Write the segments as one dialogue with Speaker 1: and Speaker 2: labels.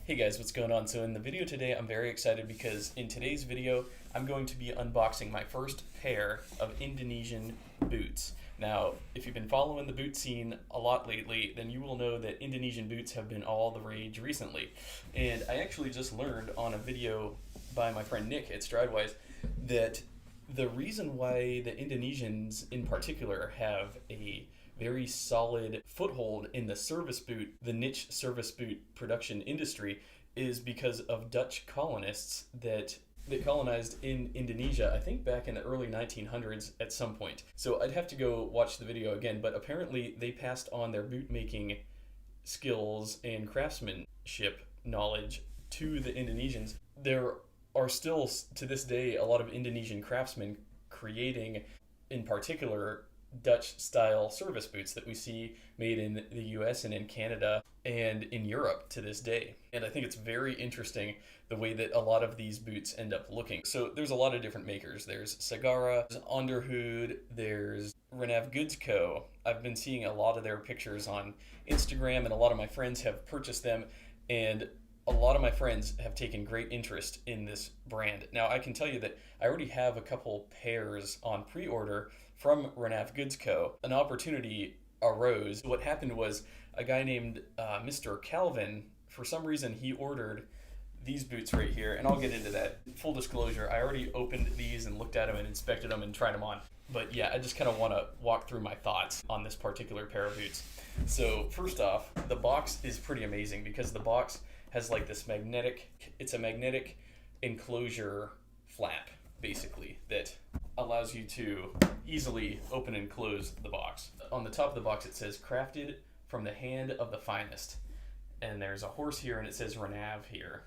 Speaker 1: Hey guys, what's going on? So in the video today, I'm very excited because in today's video, I'm going to be unboxing my first pair of Indonesian boots. Now, if you've been following the boot scene a lot lately, then you will know that Indonesian boots have been all the rage recently. And I actually just learned on a video by my friend Nick at Stridewise that the reason why the Indonesians in particular have a very solid foothold in the service boot, the niche service boot production industry, is because of Dutch colonists that colonized in Indonesia, I think back in the early 1900s at some point. So I'd have to go watch the video again, but apparently they passed on their boot making skills and craftsmanship knowledge to the Indonesians. There are still, to this day, a lot of Indonesian craftsmen creating, in particular, Dutch style service boots that we see made in the US and in Canada and in Europe to this day. And I think it's very interesting the way that a lot of these boots end up looking. So there's a lot of different makers. There's Sagara, there's Underhood, there's Renavgoods Co. I've been seeing a lot of their pictures on Instagram, and a lot of my friends have purchased them, and a lot of my friends have taken great interest in this brand. Now, I can tell you that I already have a couple pairs on pre-order from Renavgoods Co. An opportunity arose. What happened was a guy named Mr. Calvin, for some reason, he ordered these boots right here, and I'll get into that. Full disclosure, I already opened these and looked at them and inspected them and tried them on. But yeah, I just kind of want to walk through my thoughts on this particular pair of boots. So first off, the box is pretty amazing because the box has like this it's a magnetic enclosure flap, basically, that allows you to easily open and close the box. On the top of the box it says crafted from the hand of the finest, and there's a horse here and it says Renav here.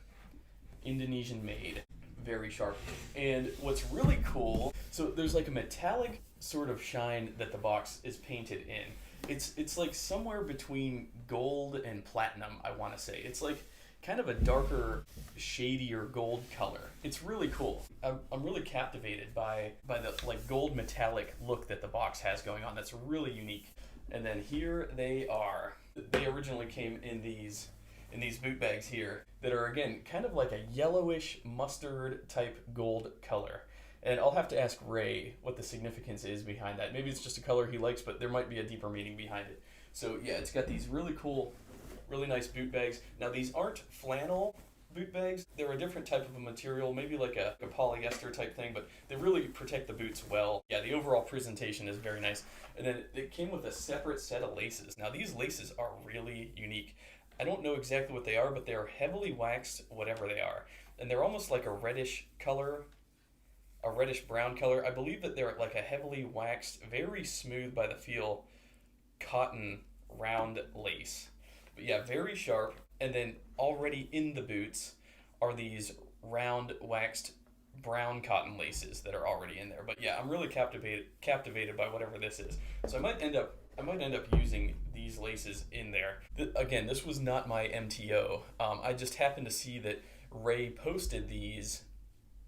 Speaker 1: Indonesian made, very sharp. And what's really cool, so there's like a metallic sort of shine that the box is painted in. It's like somewhere between gold and platinum, I want to say. It's like kind of a darker, shadier gold color. It's really cool. I'm really captivated by the like gold metallic look that the box has going on. That's really unique. And then here they are. They originally came in these boot bags here that are, again, kind of like a yellowish mustard type gold color. And I'll have to ask Ray what the significance is behind that. Maybe it's just a color he likes, but there might be a deeper meaning behind it. So yeah, it's got these really cool, really nice boot bags. Now these aren't flannel boot bags. They're a different type of a material, maybe like a polyester type thing, but they really protect the boots well. Yeah, the overall presentation is very nice. And then it came with a separate set of laces. Now these laces are really unique. I don't know exactly what they are, but they're heavily waxed, whatever they are. And they're almost like a reddish color, a reddish brown color. I believe that they're like a heavily waxed, very smooth by the feel, cotton round lace. But yeah, very sharp. And then already in the boots are these round waxed brown cotton laces that are already in there. But yeah, I'm really captivated by whatever this is. So I might end up using these laces in there. Again, this was not my MTO. I just happened to see that Ray posted these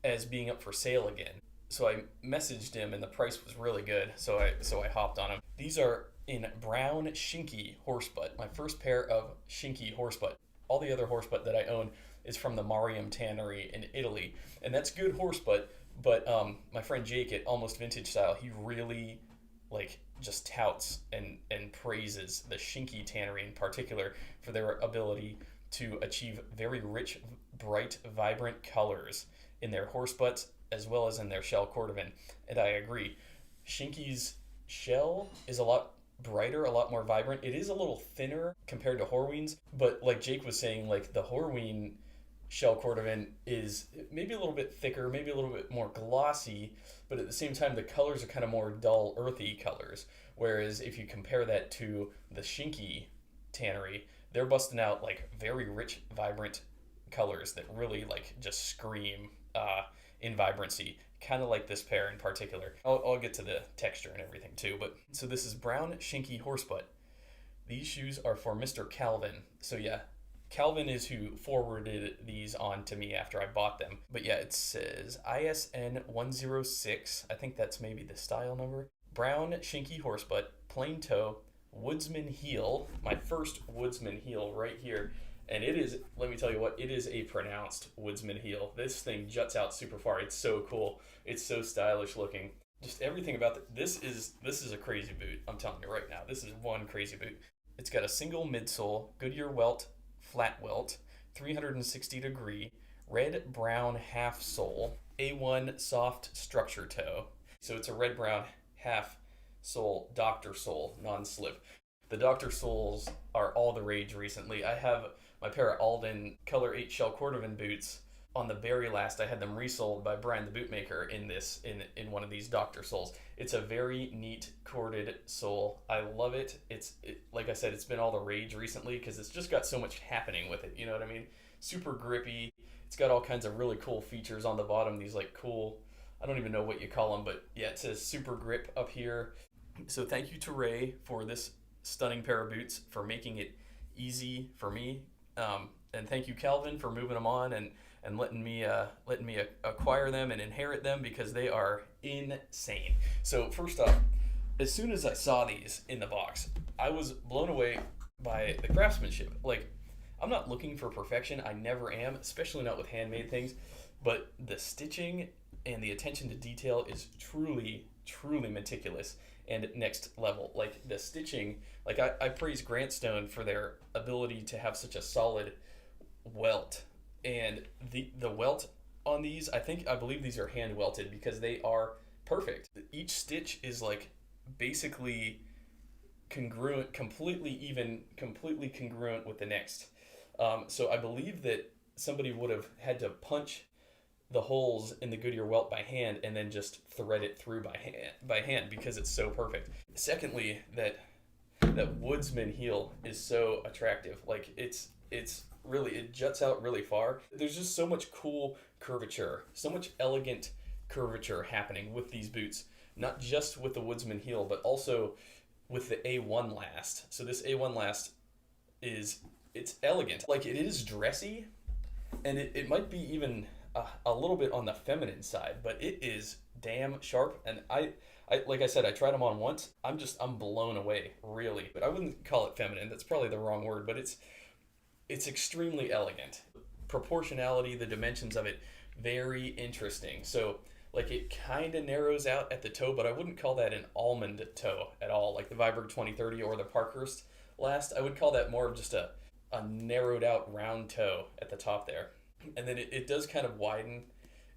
Speaker 1: as being up for sale again. So I messaged him and the price was really good. So I hopped on them. These are in brown Shinki Horsebutt, my first pair of Shinki Horsebutt. All the other Horsebutt that I own is from the Mariam Tannery in Italy, and that's good Horsebutt, but my friend Jake at Almost Vintage Style, he really like just touts and praises the Shinki Tannery in particular for their ability to achieve very rich, bright, vibrant colors in their Horsebutts as well as in their shell cordovan, and I agree. Shinki's shell is a lot brighter, a lot more vibrant. It is a little thinner compared to Horween's, but like Jake was saying, like the Horween shell cordovan is maybe a little bit thicker, maybe a little bit more glossy, but at the same time the colors are kind of more dull, earthy colors. Whereas if you compare that to the Shinki Tannery, they're busting out like very rich, vibrant colors that really like just scream in vibrancy, kind of like this pair in particular. I'll get to the texture and everything too, but so this is brown Shinki Horsebutt. These shoes are for Mr. Calvin. So yeah, Calvin is who forwarded these on to me after I bought them. But yeah, it says ISN 106. I think that's maybe the style number. Brown Shinki Horsebutt, plain toe, woodsman heel, my first woodsman heel right here. And it is, let me tell you what, it is a pronounced woodsman heel. This thing juts out super far. It's so cool. It's so stylish looking. Just everything about this is a crazy boot. I'm telling you right now. This is one crazy boot. It's got a single midsole, Goodyear welt, flat welt, 360 degree, red brown half sole, A1 soft structure toe. So it's a red brown half sole, doctor sole, non-slip. The doctor soles are all the rage recently. I have my pair of Alden Color 8 Shell Cordovan boots. On the very last, I had them resold by Brian the Bootmaker in one of these doctor soles. It's a very neat corded sole. I love it. Like I said, it's been all the rage recently because it's just got so much happening with it. You know what I mean? Super grippy. It's got all kinds of really cool features on the bottom. These like cool, I don't even know what you call them, but yeah, it says super grip up here. So thank you to Ray for this stunning pair of boots, for making it easy for me. And thank you, Calvin, for moving them on and letting me acquire them and inherit them, because they are insane. So first off, as soon as I saw these in the box, I was blown away by the craftsmanship. Like, I'm not looking for perfection. I never am, especially not with handmade things. But the stitching and the attention to detail is truly, truly meticulous and next level. Like the stitching, like I praise Grant Stone for their ability to have such a solid welt. And the welt on these, I believe these are hand welted, because they are perfect. Each stitch is like basically congruent, completely congruent with the next. So I believe that somebody would have had to punch the holes in the Goodyear welt by hand and then just thread it through by hand because it's so perfect. Secondly, that woodsman heel is so attractive. Like it's really, it juts out really far. There's just so much cool curvature, so much elegant curvature happening with these boots, not just with the woodsman heel, but also with the A1 last. So this A1 last it's elegant. Like, it is dressy, and it might be even a little bit on the feminine side, but it is damn sharp. And I like I said, I tried them on once. I'm blown away, really. But I wouldn't call it feminine. That's probably the wrong word, but it's extremely elegant. Proportionality, the dimensions of it, very interesting. So like, it kind of narrows out at the toe, but I wouldn't call that an almond toe at all, like the Viberg 2030 or the Parkhurst last. I would call that more of just a narrowed out round toe at the top there. And then it does kind of widen.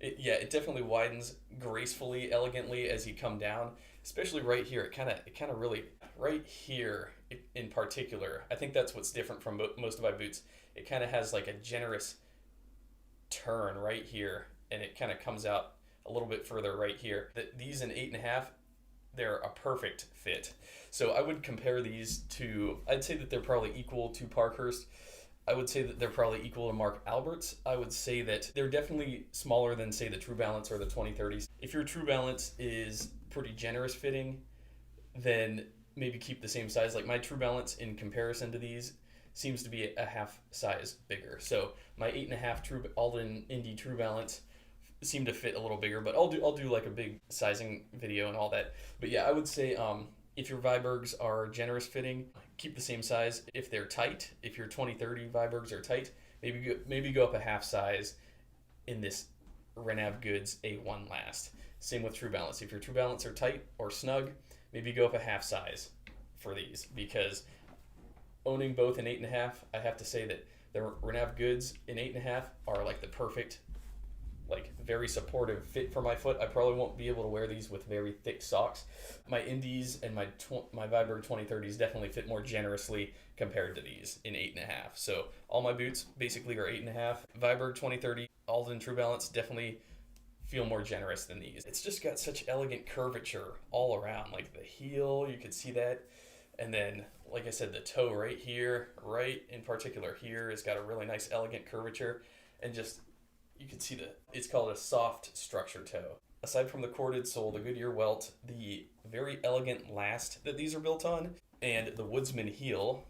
Speaker 1: It definitely widens gracefully, elegantly as you come down, especially right here. It kind of really, right here in particular, I think that's what's different from most of my boots. It kind of has like a generous turn right here, and it kind of comes out a little bit further right here. These in 8.5, they're a perfect fit. So I would compare these to, I'd say that they're probably equal to Parkhurst. I would say that they're probably equal to Mark Albert's. I would say that they're definitely smaller than, say, the True Balance or the 2030s. If your True Balance is pretty generous fitting, then maybe keep the same size. Like, my True Balance in comparison to these seems to be a half size bigger. So my 8.5 Alden Indy True Balance seem to fit a little bigger, but I'll do like a big sizing video and all that. But yeah, I would say if your Vibergs are generous fitting, keep the same size. If they're tight, if your 2030 Vibergs are tight, maybe go up a half size in this Renavgoods A1 last. Same with True Balance. If your True Balance are tight or snug, maybe go up a half size for these, because owning both in 8.5, I have to say that the Renavgoods in 8.5 are like the perfect, like very supportive fit for my foot. I probably won't be able to wear these with very thick socks. My Indies and my Viberg 2030s definitely fit more generously compared to these in 8.5. So all my boots basically are 8.5. Viberg 2030, Alden True Balance definitely feel more generous than these. It's just got such elegant curvature all around. Like the heel, you could see that. And then, like I said, the toe right here, right in particular here, has got a really nice elegant curvature. And just, you can see it's called a soft structure toe. Aside from the corded sole, the Goodyear welt, the very elegant last that these are built on, and the woodsman heel,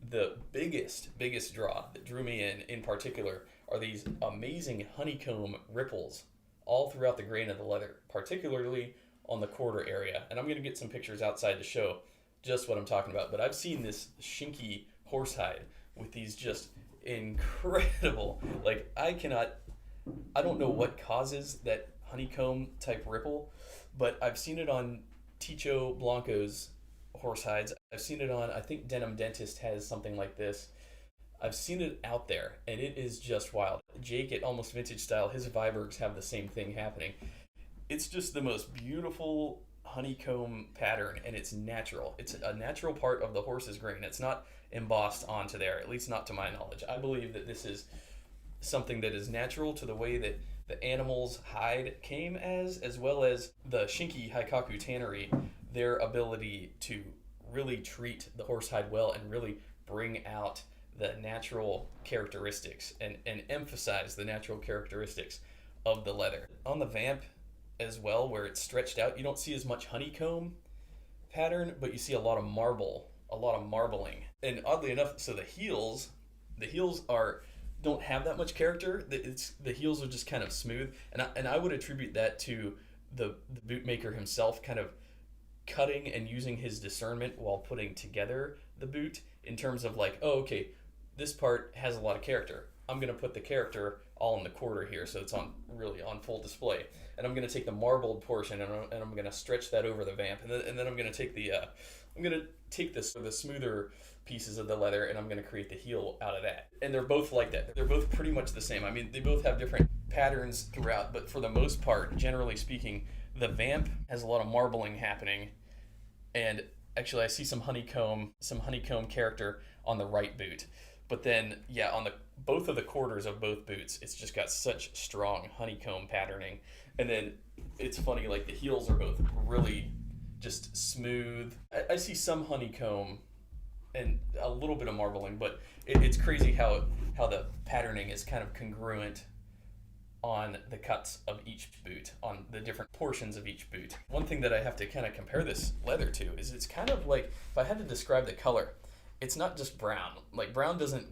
Speaker 1: the biggest draw that drew me in particular, are these amazing honeycomb ripples all throughout the grain of the leather, particularly on the quarter area. And I'm going to get some pictures outside to show just what I'm talking about. But I've seen this Shinki horsehide with these just incredible. Like I don't know what causes that honeycomb type ripple, but I've seen it on Ticho Blanco's horse hides. I've seen it on, I think Denim Dentist has something like this. I've seen it out there, and it is just wild. Jake at Almost Vintage Style, his Vibergs have the same thing happening. It's just the most beautiful honeycomb pattern, and it's natural. It's a natural part of the horse's grain. It's not embossed onto there, at least not to my knowledge. I believe that this is something that is natural to the way that the animal's hide came as well as the Shinki Haikaku tannery, their ability to really treat the horsehide well and really bring out the natural characteristics and emphasize the natural characteristics of the leather. On the vamp as well, where it's stretched out, you don't see as much honeycomb pattern, but you see a lot of marbling. And oddly enough, so the heels are don't have that much character. The heels are just kind of smooth, and I would attribute that to the bootmaker himself kind of cutting and using his discernment while putting together the boot in terms of like, oh, okay, this part has a lot of character. I'm going to put the character all in the quarter here, so it's really on full display. And I'm going to take the marbled portion and I'm going to stretch that over the vamp, and then I'm going to take the smoother pieces of the leather and I'm going to create the heel out of that. And they're both like that. They're both pretty much the same. I mean, they both have different patterns throughout, but for the most part, generally speaking, the vamp has a lot of marbling happening. And actually, I see some honeycomb character on the right boot. But then, yeah, on both of the quarters of both boots, it's just got such strong honeycomb patterning. And then it's funny, like the heels are both really just smooth. I see some honeycomb and a little bit of marbling, but it's crazy how the patterning is kind of congruent on the cuts of each boot, on the different portions of each boot. One thing that I have to kind of compare this leather to is it's kind of like, if I had to describe the color, it's not just brown. Like brown doesn't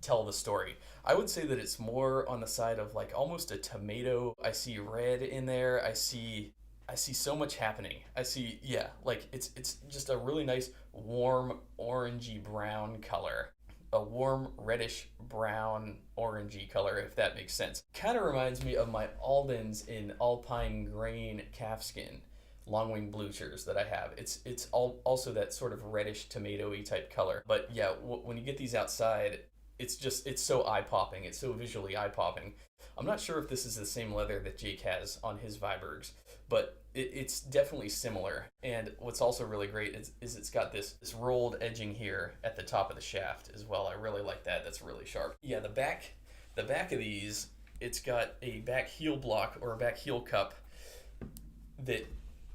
Speaker 1: tell the story. I would say that it's more on the side of like almost a tomato. I see red in there. I see so much happening. I see, yeah, like it's just a really nice warm orangey brown color. A warm reddish brown orangey color, if that makes sense. Kind of reminds me of my Aldens in Alpine Grain calfskin long-winged bluchers that I have. It's also that sort of reddish tomatoey type color. But yeah, when you get these outside, it's so eye-popping. It's so visually eye-popping. I'm not sure if this is the same leather that Jake has on his Vibergs, but it's definitely similar. And what's also really great is it's got this rolled edging here at the top of the shaft as well. I really like that. That's really sharp. Yeah, the back of these, it's got a back heel block or a back heel cup that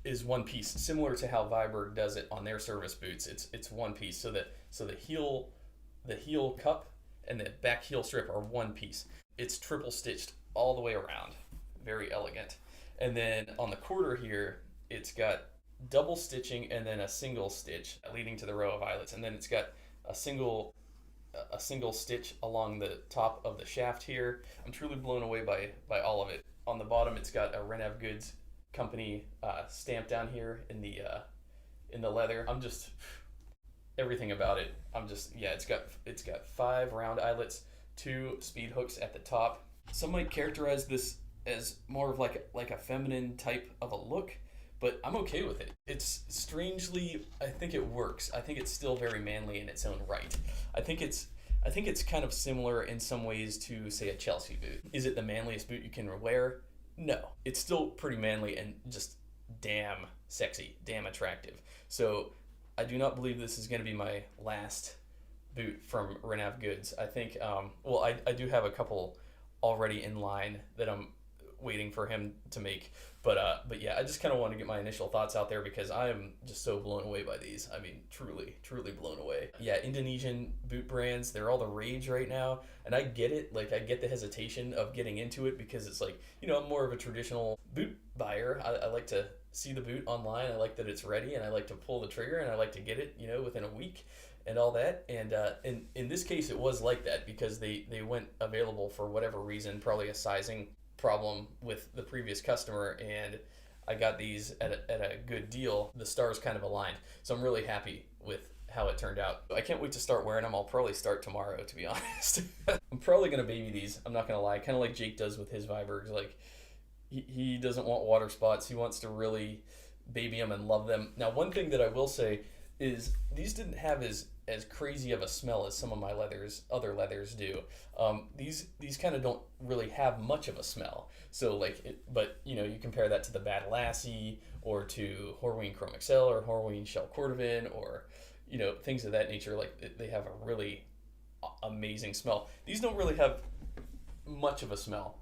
Speaker 1: is one piece, similar to how Viberg does it on their service boots. It's one piece, so the heel cup and the back heel strip are one piece. It's triple stitched all the way around, very elegant. And then on the quarter here, it's got double stitching and then a single stitch leading to the row of eyelets, and then it's got a single stitch along the top of the shaft here. I'm truly blown away by all of it. On the bottom, it's got a Renavgoods company stamp down here in the leather. I'm just, everything about it. It's got 5 round eyelets, 2 speed hooks at the top. Some might characterize this as more of like a feminine type of a look, but I'm okay with it. It's strangely, I think it works. I think it's still very manly in its own right. I think it's kind of similar in some ways to, say, a Chelsea boot. Is it the manliest boot you can wear? No. It's still pretty manly and just damn sexy, damn attractive. So I do not believe this is going to be my last boot from Renavgoods. I think, I do have a couple already in line that I'm waiting for him to make, but yeah, I just kind of want to get my initial thoughts out there because I am just so blown away by these. I mean, truly blown away. Yeah, Indonesian boot brands, they're all the rage right now, and I get it. Like, I get the hesitation of getting into it because it's like, I'm more of a traditional boot buyer. I like to see the boot online. I like that it's ready, and I like to pull the trigger, and I like to get it, within a week and all that. And in this case, it was like that because they went available for whatever reason, probably a sizing problem with the previous customer, and I got these at a good deal. The stars kind of aligned, so I'm really happy with how it turned out. I can't wait to start wearing them. I'll probably start tomorrow, to be honest. I'm probably gonna baby these. I'm not gonna lie, kind of like Jake does with his Vibergs. Like he doesn't want water spots. He wants to really baby them and love them. Now, one thing that I will say is these didn't have as crazy of a smell as some of my other leathers do. These kind of don't really have much of a smell. So but you know, you compare that to the Bad Lassie or to Horween Chrome XL or Horween Shell Cordovan or, you know, things of that nature. Like they have a really amazing smell. These don't really have much of a smell.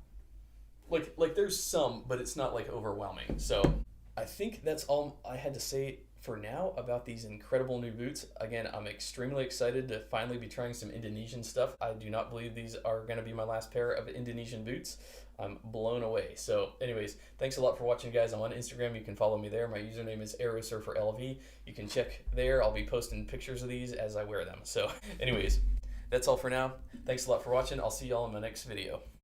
Speaker 1: Like there's some, but it's not like overwhelming. So I think that's all I had to say for now about these incredible new boots. Again, I'm extremely excited to finally be trying some Indonesian stuff. I do not believe these are going to be my last pair of Indonesian boots. I'm blown away. So anyways, thanks a lot for watching, guys. I'm on Instagram. You can follow me there. My username is AeroSurferLV. You can check there. I'll be posting pictures of these as I wear them. So anyways, that's all for now. Thanks a lot for watching. I'll see y'all in my next video.